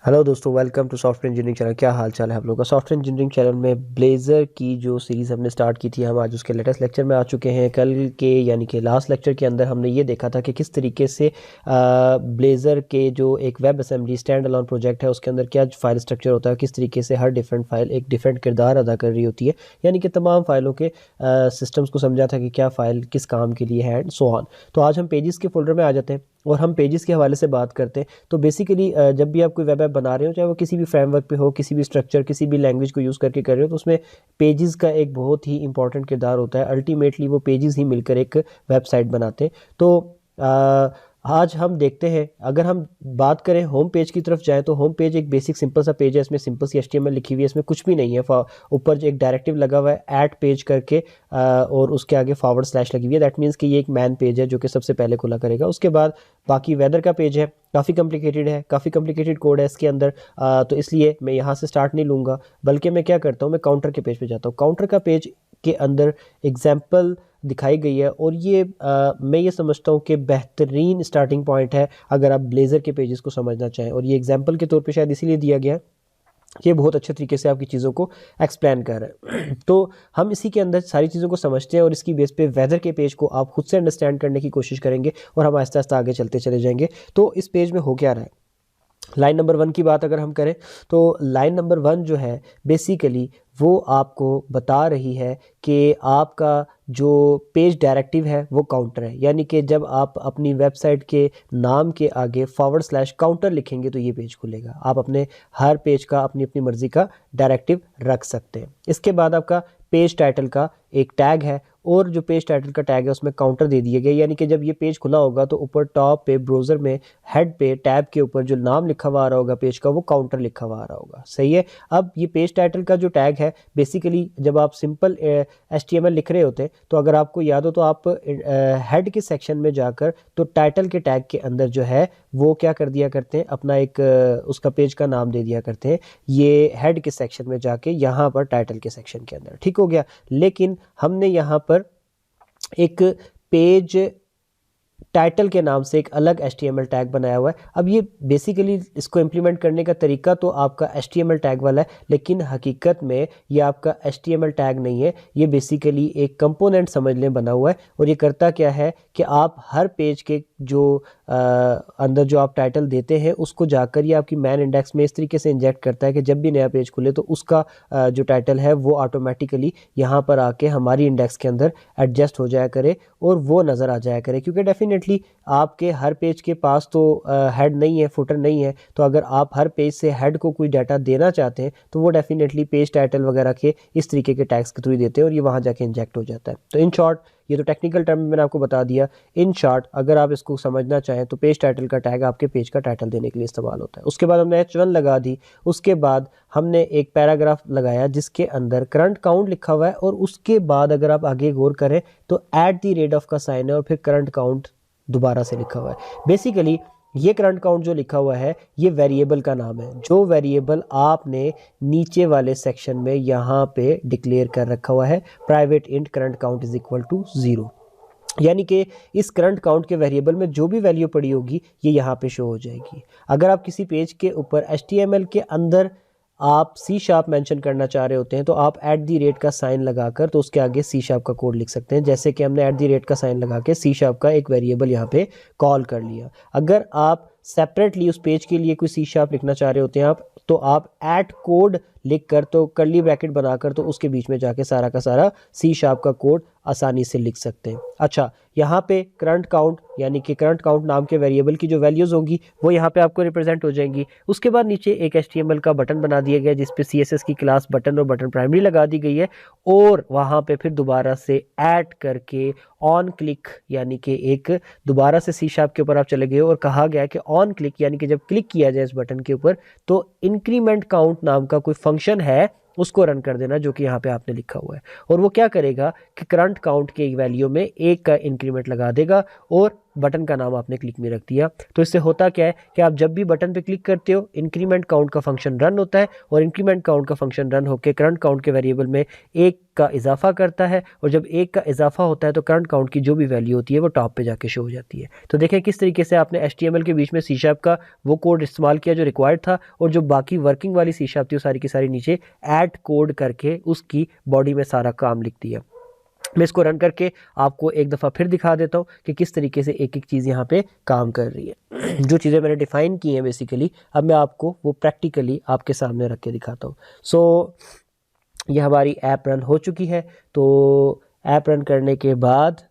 Hello दोस्तों, welcome to software engineering channel. क्या हाल चाल है आप लोगों का। सॉफ्टवेयर इंजीनियरिंग चैनल में ब्लेज़र की जो सीरीज़ हमने स्टार्ट की थी, हम आज उसके लेटेस्ट लेक्चर में आ चुके हैं। कल के यानी कि लास्ट लेक्चर के अंदर हमने ये देखा था कि किस तरीके से ब्लेज़र के जो एक web assembly stand alone project है उसके अंदर क्या फाइल स्ट्रक्चर होता है, किस तरीके से हर डिफरेंट फाइल एक डिफरेंट किरदार अदा कर रही होती है, यानी कि तमाम फाइलों के सिस्टम्स को समझा था कि क्या फ़ाइल किस काम के लिए है एंड सो ऑन। तो आज हम पेजेस के फोल्डर में आ जाते हैं और हम पेजेस के हवाले से बात करते हैं। तो बेसिकली जब भी आप कोई वेब ऐप बना रहे हो, चाहे वो किसी भी फ्रेमवर्क पे हो, किसी भी स्ट्रक्चर, किसी भी लैंग्वेज को यूज़ करके कर रहे हो, तो उसमें पेजेस का एक बहुत ही इंपॉर्टेंट किरदार होता है। अल्टीमेटली वो पेजेस ही मिलकर एक वेबसाइट बनाते हैं। तो आज हम देखते हैं, अगर हम बात करें होम पेज की तरफ जाएं, तो होम पेज एक बेसिक सिंपल सा पेज है। इसमें सिंपल सी HTML लिखी हुई है, इसमें कुछ भी नहीं है। ऊपर जो एक डायरेक्टिव लगा हुआ है ऐड पेज करके, और उसके आगे / लगी हुई है। दैट मीन्स कि ये एक मैन पेज है जो कि सबसे पहले खुला करेगा। उसके बाद बाकी वेदर का पेज है, काफ़ी कॉम्प्लिकेटेड है, काफ़ी कॉम्प्लिकेटेड कोड है इसके अंदर। तो इसलिए मैं यहाँ से स्टार्ट नहीं लूँगा, बल्कि मैं क्या करता हूँ, मैं काउंटर के पेज पे जाता हूँ। काउंटर का पेज के अंदर एग्जाम्पल दिखाई गई है और ये मैं ये समझता हूँ कि बेहतरीन स्टार्टिंग पॉइंट है अगर आप ब्लेज़र के पेजेस को समझना चाहें। और ये एग्जाम्पल के तौर पे शायद इसीलिए दिया गया है, ये बहुत अच्छे तरीके से आपकी चीज़ों को एक्सप्लेन कर रहा है। तो हम इसी के अंदर सारी चीज़ों को समझते हैं और इसकी बेस पे वेदर के पेज को आप खुद से अंडरस्टैंड करने की कोशिश करेंगे और हम आहिस्ता आहिस्ता आगे चलते चले जाएंगे। तो इस पेज में हो क्या रहा है, लाइन नंबर 1 की बात अगर हम करें, तो लाइन नंबर 1 जो है बेसिकली वो आपको बता रही है कि आपका जो पेज डायरेक्टिव है वो काउंटर है। यानी कि जब आप अपनी वेबसाइट के नाम के आगे / काउंटर लिखेंगे तो ये पेज खुलेगा। आप अपने हर पेज का अपनी अपनी मर्ज़ी का डायरेक्टिव रख सकते हैं। इसके बाद आपका पेज टाइटल का एक टैग है और जो पेज टाइटल का टैग है उसमें काउंटर दे दिए गए। यानी कि जब ये पेज खुला होगा तो ऊपर टॉप पे ब्राउज़र में हेड पे टैब के ऊपर जो नाम लिखा हुआ आ रहा होगा पेज का, वो काउंटर लिखा हुआ आ रहा होगा। सही है। अब ये पेज टाइटल का जो टैग है, बेसिकली जब आप सिंपल HTML लिख रहे होते हैं, तो अगर आपको याद हो तो आप हेड के सेक्शन में जाकर तो टाइटल के टैग के अंदर जो है वो क्या कर दिया करते हैं, अपना एक उसका पेज का नाम दे दिया करते हैं। ये हेड के सेक्शन में जाके यहाँ पर टाइटल के सेक्शन के अंदर, ठीक हो गया। लेकिन हमने यहाँ पर एक पेज टाइटल के नाम से एक अलग HTML टैग बनाया हुआ है। अब ये बेसिकली इसको इम्प्लीमेंट करने का तरीका तो आपका HTML टैग वाला है, लेकिन हकीकत में ये आपका HTML टैग नहीं है। ये बेसिकली एक कंपोनेंट समझ लें बना हुआ है। और ये करता क्या है कि आप हर पेज के जो अंदर जो आप टाइटल देते हैं उसको जाकर ये आपकी मैन इंडेक्स में इस तरीके से इंजेक्ट करता है कि जब भी नया पेज खुले तो उसका जो टाइटल है वो ऑटोमेटिकली यहाँ पर आके हमारी इंडेक्स के अंदर एडजस्ट हो जाया करे और वो नज़र आ जाया करे। क्योंकि डेफिनेटली आपके हर पेज के पास तो हेड नहीं है, फुटर नहीं है। तो अगर आप हर पेज से हेड को कोई डाटा देना चाहते हैं तो वो डेफिनेटली पेज टाइटल वगैरह के इस तरीके के टैग्स के थ्रू देते हैं और ये वहाँ जाके इंजेक्ट हो जाता है। तो इन शॉर्ट, ये तो टेक्निकल टर्म मैंने आपको बता दिया। इन शॉर्ट अगर आप इसको समझना चाहें तो पेज टाइटल का टैग आपके पेज का टाइटल देने के लिए इस्तेमाल होता है। उसके बाद हमने H1 लगा दी। उसके बाद हमने एक पैराग्राफ लगाया जिसके अंदर करंट काउंट लिखा हुआ है और उसके बाद अगर आप आगे गौर करें तो @ का साइन है और फिर करंट काउंट दोबारा से लिखा हुआ है। बेसिकली ये करंट काउंट जो लिखा हुआ है ये वेरिएबल का नाम है, जो वेरिएबल आपने नीचे वाले सेक्शन में यहाँ पे डिक्लेयर कर रखा हुआ है, प्राइवेट इंट करंट काउंट = 0। यानी कि इस करंट काउंट के वेरिएबल में जो भी वैल्यू पड़ी होगी ये यहाँ पे शो हो जाएगी। अगर आप किसी पेज के ऊपर HTML के अंदर आप C# मेंशन करना चाह रहे होते हैं तो आप @ का साइन लगाकर तो उसके आगे C# का कोड लिख सकते हैं। जैसे कि हमने @ का साइन लगा के C# का एक वेरिएबल यहाँ पे कॉल कर लिया। अगर आप सेपरेटली उस पेज के लिए कोई C# लिखना चाह रहे होते हैं आप, तो आप @कोड लिख कर तो कर्ली ब्रैकेट बनाकर तो उसके बीच में जाके सारा का सारा C# का कोड आसानी से लिख सकते हैं। अच्छा, यहाँ पे करंट काउंट यानी कि करंट काउंट नाम के वेरिएबल की जो वैल्यूज़ होंगी वो यहाँ पे आपको रिप्रेजेंट हो जाएंगी। उसके बाद नीचे एक HTML का बटन बना दिया गया जिस पे CSS की क्लास बटन और बटन प्राइमरी लगा दी गई है और वहाँ पे फिर दोबारा से ऐड करके ऑन क्लिक यानी कि एक दोबारा से C# के ऊपर आप चले गए और कहा गया कि ऑन क्लिक यानी कि जब क्लिक किया जाए इस बटन के ऊपर तो इंक्रीमेंट काउंट नाम का कोई फंक्शन है उसको रन कर देना, जो कि यहाँ पे आपने लिखा हुआ है। और वो क्या करेगा कि करंट काउंट के वैल्यू में 1 का इंक्रीमेंट लगा देगा और बटन का नाम आपने क्लिक में रख दिया। तो इससे होता क्या है कि आप जब भी बटन पे क्लिक करते हो इंक्रीमेंट काउंट का फंक्शन रन होता है, और इंक्रीमेंट काउंट का फंक्शन रन होकर करंट काउंट के वेरिएबल में एक का इजाफा करता है, और जब एक का इजाफा होता है तो करंट काउंट की जो भी वैल्यू होती है वो टॉप पे जाके शो हो जाती है। तो देखें किस तरीके से आपने HTML के बीच में C# का वो कोड इस्तेमाल किया जो रिक्वायर्ड था, और जो बाकी वर्किंग वाली C# थी वो सारी की सारी नीचे ऐड कोड करके उसकी बॉडी में सारा काम लिख दिया। मैं इसको रन करके आपको एक दफ़ा फिर दिखा देता हूँ कि किस तरीके से एक एक चीज़ यहाँ पे काम कर रही है। जो चीज़ें मैंने डिफ़ाइन की हैं बेसिकली, अब मैं आपको वो प्रैक्टिकली आपके सामने रख के दिखाता हूँ। सो ये हमारी ऐप रन हो चुकी है। तो ऐप रन करने के बाद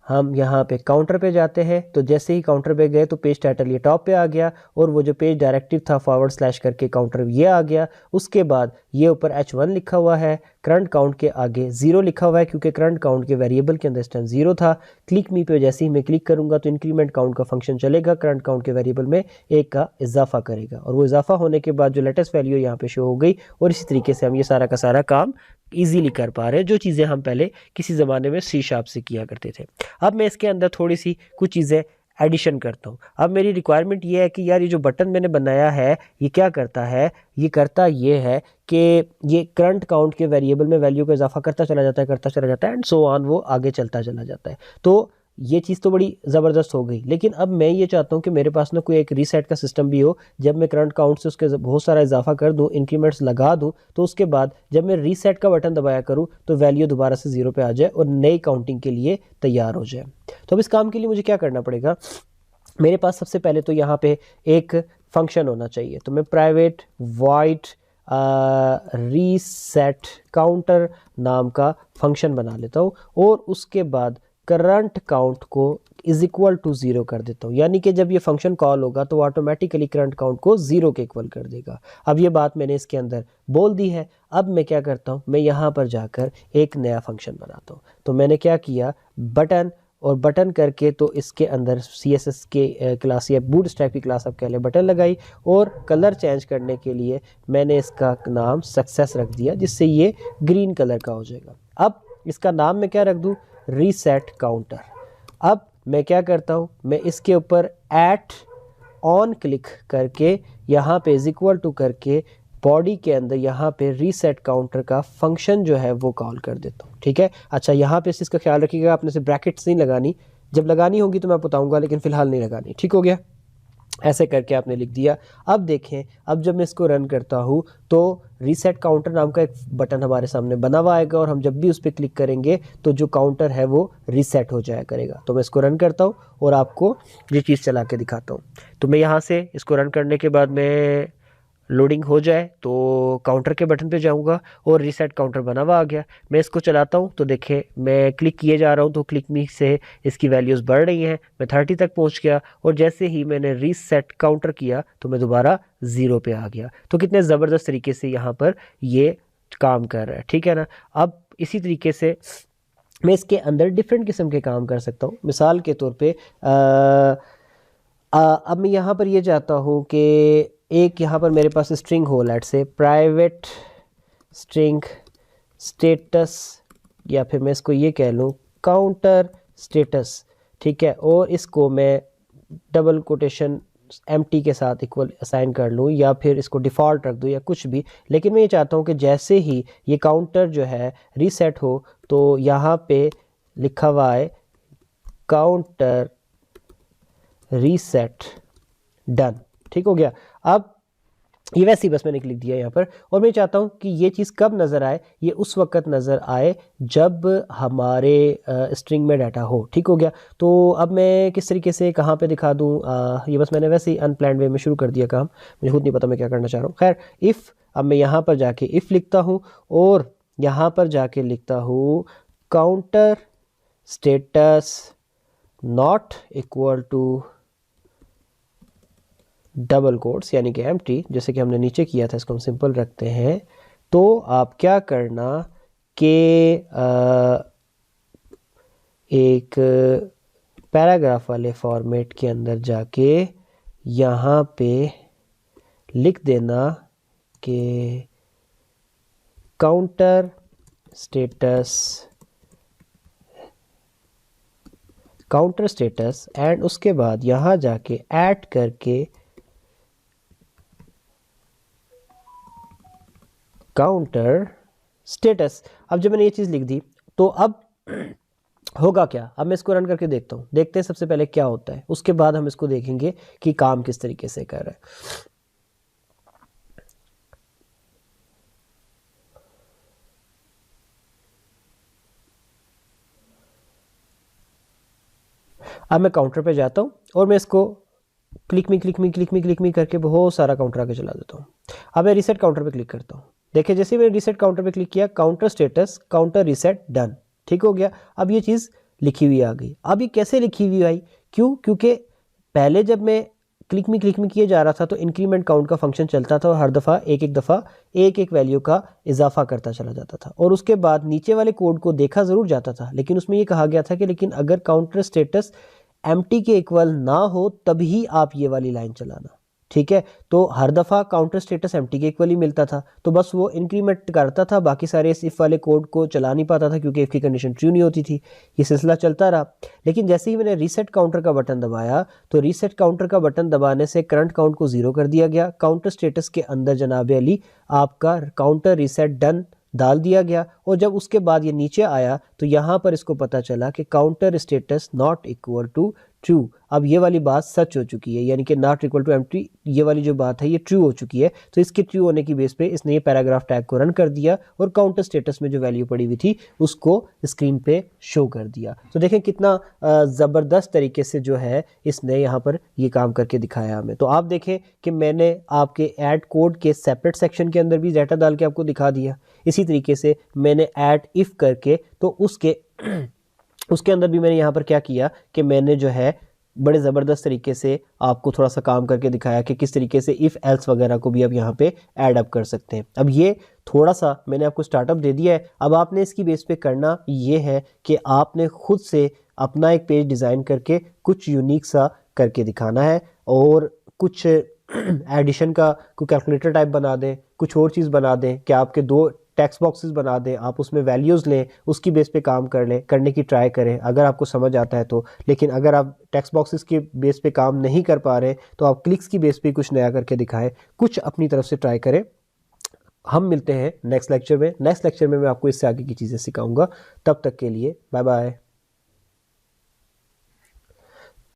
हम यहाँ पे काउंटर पे जाते हैं। तो जैसे ही काउंटर पे गए तो पेज टाइटल ये टॉप पे आ गया, और वो जो पेज डायरेक्टिव था / करके काउंटर ये आ गया। उसके बाद ये ऊपर H1 लिखा हुआ है, करंट काउंट के आगे 0 लिखा हुआ है क्योंकि करंट काउंट के वेरिएबल के अंदर इस टाइम 0 था। क्लिक मी पे जैसे ही मैं क्लिक करूंगा तो इंक्रीमेंट काउंट का फंक्शन चलेगा, करंट काउंट के वेरिएबल में एक का इजाफा करेगा, और वो इजाफा होने के बाद जो लेटेस्ट वैल्यू यहाँ पे शो हो गई। और इसी तरीके से हम ये सारा का सारा काम ईजिली कर पा रहे हैं, जो चीज़ें हम पहले किसी ज़माने में C# से किया करते थे। अब मैं इसके अंदर थोड़ी सी कुछ चीज़ें एडिशन करता हूँ। अब मेरी रिक्वायरमेंट ये है कि यार ये जो बटन मैंने बनाया है ये क्या करता है, ये करता ये है कि ये करंट काउंट के वेरिएबल में वैल्यू का इजाफा करता चला जाता है, करता चला जाता है, एंड सो ऑन, वो आगे चलता चला जाता है। तो ये चीज़ तो बड़ी ज़बरदस्त हो गई, लेकिन अब मैं ये चाहता हूँ कि मेरे पास ना कोई एक रीसेट का सिस्टम भी हो। जब मैं करंट काउंट से उसके बहुत सारा इजाफा कर दूँ, इंक्रीमेंट्स लगा दूँ, तो उसके बाद जब मैं रीसेट का बटन दबाया करूँ तो वैल्यू दोबारा से 0 पे आ जाए और नई काउंटिंग के लिए तैयार हो जाए। तो अब इस काम के लिए मुझे क्या करना पड़ेगा, मेरे पास सबसे पहले तो यहाँ पे एक फंक्शन होना चाहिए। तो मैं प्राइवेट वॉइड रीसेट काउंटर नाम का फंक्शन बना लेता हूँ, और उसके बाद करंट काउंट को = 0 कर देता हूँ। यानी कि जब ये फंक्शन कॉल होगा तो ऑटोमेटिकली करंट काउंट को 0 के इक्वल कर देगा। अब ये बात मैंने इसके अंदर बोल दी है। अब मैं क्या करता हूँ, मैं यहाँ पर जाकर एक नया फंक्शन बनाता हूँ। तो मैंने क्या किया, बटन, और बटन करके तो इसके अंदर CSS के क्लास या बूटस्ट्रैप की क्लास आप कह लें बटन लगाई, और कलर चेंज करने के लिए मैंने इसका नाम सक्सेस रख दिया, जिससे ये ग्रीन कलर का हो जाएगा। अब इसका नाम मैं क्या रख दूँ, रीसेट काउंटर। अब मैं क्या करता हूँ, मैं इसके ऊपर @on क्लिक करके यहाँ पे = करके बॉडी के अंदर यहाँ पे रीसेट काउंटर का फंक्शन जो है वो कॉल कर देता हूँ। ठीक है, अच्छा यहाँ पे इस चीज़ का ख्याल रखिएगा, आपने से ब्रैकेट्स नहीं लगानी, जब लगानी होगी तो मैं बताऊँगा, लेकिन फ़िलहाल नहीं लगानी। ठीक हो गया, ऐसे करके आपने लिख दिया। अब देखें, अब जब मैं इसको रन करता हूँ तो रीसेट काउंटर नाम का एक बटन हमारे सामने बना हुआ आएगा, और हम जब भी उस पर क्लिक करेंगे तो जो काउंटर है वो रीसेट हो जाया करेगा। तो मैं इसको रन करता हूँ और आपको ये चीज़ चला के दिखाता हूँ। तो मैं यहाँ से इसको रन करने के बाद मैं लोडिंग हो जाए तो काउंटर के बटन पे जाऊंगा, और रीसेट काउंटर बना हुआ आ गया। मैं इसको चलाता हूँ तो देखें मैं क्लिक किए जा रहा हूँ तो क्लिक मी से इसकी वैल्यूज़ बढ़ रही हैं। मैं 30 तक पहुँच गया, और जैसे ही मैंने रीसेट काउंटर किया तो मैं दोबारा 0 पे आ गया। तो कितने ज़बरदस्त तरीके से यहाँ पर ये काम कर रहा है। ठीक है ना। अब इसी तरीके से मैं इसके अंदर डिफरेंट किस्म के काम कर सकता हूँ। मिसाल के तौर पे अब मैं यहाँ पर ये चाहता हूँ कि एक यहाँ पर मेरे पास स्ट्रिंग हो, लेट से प्राइवेट स्ट्रिंग स्टेटस, या फिर मैं इसको ये कह लूँ काउंटर स्टेटस। ठीक है, और इसको मैं डबल कोटेशन एम्प्टी के साथ इक्वल असाइन कर लूँ, या फिर इसको डिफ़ॉल्ट रख दूँ, या कुछ भी। लेकिन मैं ये चाहता हूँ कि जैसे ही ये काउंटर जो है रीसेट हो तो यहाँ पे लिखा हुआ है काउंटर रीसेट डन। ठीक हो गया। अब ये वैसे ही बस मैंने लिख दिया यहाँ पर, और मैं चाहता हूँ कि ये चीज़ कब नज़र आए, ये उस वक्त नज़र आए जब हमारे स्ट्रिंग में डाटा हो। ठीक हो गया। तो अब मैं किस तरीके से कहाँ पे दिखा दूँ, ये बस मैंने वैसे ही अनप्लान्ड वे में शुरू कर दिया काम, मुझे खुद नहीं पता मैं क्या करना चाह रहा हूँ। खैर, इफ़, अब मैं यहाँ पर जाके इफ़ लिखता हूँ, और यहाँ पर जाके लिखता हूँ counter status not equal to double quotes यानी कि एम्प्टी, जैसे कि हमने नीचे किया था, इसको हम सिंपल रखते हैं। तो आप क्या करना कि एक पैराग्राफ वाले फॉर्मेट के अंदर जाके यहाँ पे लिख देना कि काउंटर स्टेटस एंड उसके बाद यहाँ जाके ऐड करके काउंटर स्टेटस। अब जब मैंने ये चीज़ लिख दी तो अब होगा क्या, अब मैं इसको रन करके देखता हूँ, देखते हैं सबसे पहले क्या होता है, उसके बाद हम इसको देखेंगे कि काम किस तरीके से कर रहा है। अब मैं काउंटर पे जाता हूँ और मैं इसको क्लिक मी करके बहुत सारा काउंटर आगे चला देता हूँ। अब मैं रीसेट काउंटर पे क्लिक करता हूँ। देखिए जैसे ही मैंने रीसेट काउंटर पे क्लिक किया, counter status counter reset done, ठीक हो गया। अब ये चीज़ लिखी हुई आ गई। अब ये कैसे लिखी हुई आई, क्यों, क्योंकि पहले जब मैं क्लिक मी किए जा रहा था तो इंक्रीमेंट काउंट का फंक्शन चलता था और हर दफ़ा एक एक वैल्यू का इजाफा करता चला जाता था, और उसके बाद नीचे वाले कोड को देखा ज़रूर जाता था, लेकिन उसमें ये कहा गया था कि लेकिन अगर काउंटर स्टेटस एम्प्टी के इक्वल ना हो तभी आप ये वाली लाइन चलाना, ठीक है। तो हर दफ़ा काउंटर स्टेटस एम्प्टी के इक्वल ही मिलता था, तो बस वो इंक्रीमेंट करता था, बाकी सारे इस इफ वाले कोड को चला नहीं पाता था क्योंकि इफ की कंडीशन ट्रू नहीं होती थी। ये सिलसिला चलता रहा, लेकिन जैसे ही मैंने रीसेट काउंटर का बटन दबाया तो रीसेट काउंटर का बटन दबाने से करंट काउंट को 0 कर दिया गया। काउंटर स्टेटस के अंदर जनाब अली आपका काउंटर रीसेट डन डाल दिया गया, और जब उसके बाद ये नीचे आया तो यहाँ पर इसको पता चला कि counter status not equal to true. अब ये वाली बात सच हो चुकी है, यानी कि नॉट इक्वल टू एम्प्टी, ये वाली जो बात है ये ट्रू हो चुकी है। तो इसके ट्रू होने की बेस पे इसने ये पैराग्राफ टैग को रन कर दिया और काउंटर स्टेटस में जो वैल्यू पड़ी हुई थी उसको स्क्रीन पे शो कर दिया। तो देखें कितना ज़बरदस्त तरीके से जो है इसने यहाँ पर ये काम करके दिखाया हमें। तो आप देखें कि मैंने आपके ऐड कोड के सेपरेट सेक्शन के अंदर भी डाटा डाल के आपको दिखा दिया। इसी तरीके से मैंने ऐड इफ़ करके तो उसके अंदर भी मैंने यहाँ पर क्या किया कि मैंने जो है बड़े ज़बरदस्त तरीके से आपको थोड़ा सा काम करके दिखाया कि किस तरीके से इफ़ एल्स वगैरह को भी अब यहाँ पे ऐड अप कर सकते हैं। अब ये थोड़ा सा मैंने आपको स्टार्टअप दे दिया है, अब आपने इसकी बेस पे करना ये है कि आपने खुद से अपना एक पेज डिज़ाइन करके कुछ यूनिक सा करके दिखाना है, और कुछ एडिशन का कोई कैलकुलेटर टाइप बना दें, कुछ और चीज़ बना दें कि आपके 2 टेक्स्ट बॉक्सेस बना दें, आप उसमें वैल्यूज़ लें, उसकी बेस पे काम करने की ट्राई करें अगर आपको समझ आता है तो। लेकिन अगर आप टेक्स्ट बॉक्सेस के बेस पे काम नहीं कर पा रहे तो आप क्लिक्स की बेस पे कुछ नया करके दिखाएं, कुछ अपनी तरफ से ट्राई करें। हम मिलते हैं नेक्स्ट लेक्चर में। नेक्स्ट लेक्चर में मैं आपको इससे आगे की चीज़ें सिखाऊंगा। तब तक के लिए बाय बाय।